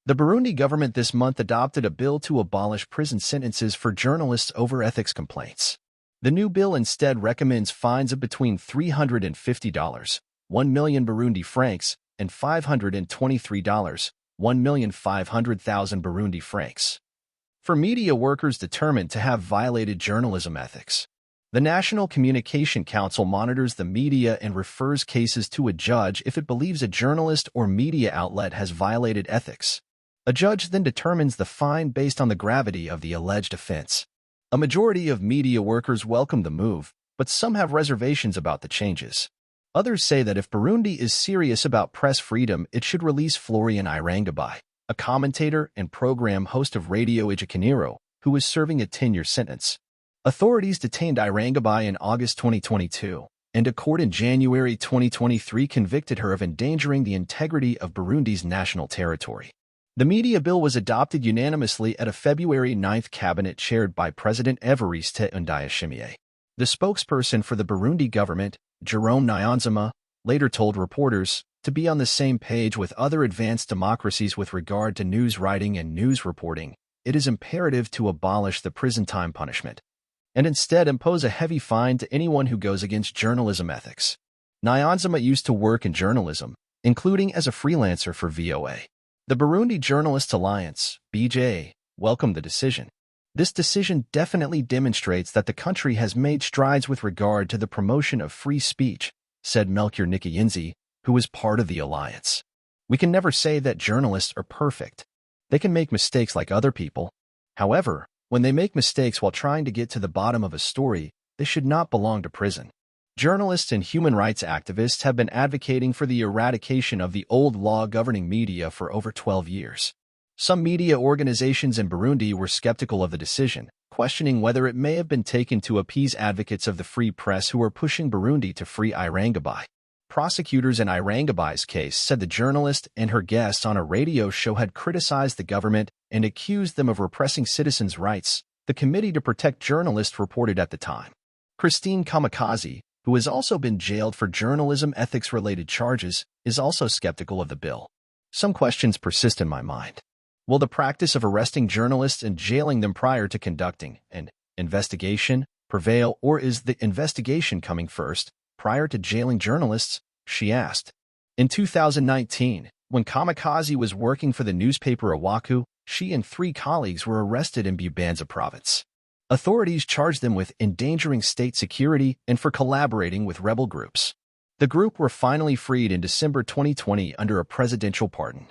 The Burundi government this month adopted a bill to abolish prison sentences for journalists over ethics complaints. The new bill instead recommends fines of between $350, 1 million Burundi francs, and $523, 1,500,000 Burundi francs, for media workers determined to have violated journalism ethics. The National Communication Council monitors the media and refers cases to a judge if it believes a journalist or media outlet has violated ethics. A judge then determines the fine based on the gravity of the alleged offense. A majority of media workers welcome the move, but some have reservations about the changes. Others say that if Burundi is serious about press freedom, it should release Florian Irangaba, a commentator and program host of Radio Igikaniro, who is serving a 10-year sentence. Authorities detained Irangaba in August 2022, and a court in January 2023 convicted her of endangering the integrity of Burundi's national territory. The media bill was adopted unanimously at a February 9th cabinet chaired by President Evariste Ndayishimiye. The spokesperson for the Burundi government, Jerome Niyonzima, later told reporters to be on the same page with other advanced democracies with regard to news writing and news reporting. It is imperative to abolish the prison time punishment and instead impose a heavy fine to anyone who goes against journalism ethics. Niyonzima used to work in journalism, including as a freelancer for VOA. The Burundi Journalists Alliance, BJ, welcomed the decision. This decision definitely demonstrates that the country has made strides with regard to the promotion of free speech, said Melchior Nikiyinzi, who is part of the alliance. We can never say that journalists are perfect. They can make mistakes like other people. However, when they make mistakes while trying to get to the bottom of a story, they should not belong to prison. Journalists and human rights activists have been advocating for the eradication of the old law governing media for over 12 years. Some media organizations in Burundi were skeptical of the decision, questioning whether it may have been taken to appease advocates of the free press who are pushing Burundi to free Irangaba. Prosecutors in Irangaba's case said the journalist and her guests on a radio show had criticized the government and accused them of repressing citizens' rights, the Committee to Protect Journalists reported at the time. Christine Kamikaze, who has also been jailed for journalism ethics-related charges, is also skeptical of the bill. Some questions persist in my mind. Will the practice of arresting journalists and jailing them prior to conducting an investigation prevail, or is the investigation coming first, prior to jailing journalists? She asked. In 2019, when Kamikaze was working for the newspaper Iwaku, she and 3 colleagues were arrested in Bubanza province. Authorities charged them with endangering state security and for collaborating with rebel groups. The group were finally freed in December 2020 under a presidential pardon.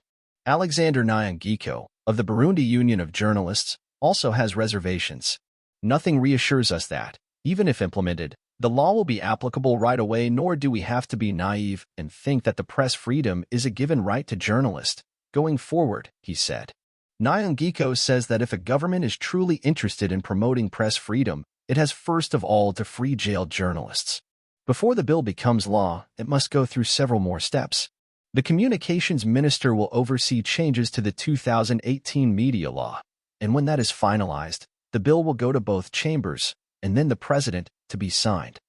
Alexander Nyangiko, of the Burundi Union of Journalists, also has reservations. Nothing reassures us that, even if implemented, the law will be applicable right away, nor do we have to be naive and think that the press freedom is a given right to journalists going forward, he said. Nyangiko says that if a government is truly interested in promoting press freedom, it has first of all to free jailed journalists. Before the bill becomes law, it must go through several more steps. The communications minister will oversee changes to the 2018 media law, and when that is finalized, the bill will go to both chambers and then the president to be signed.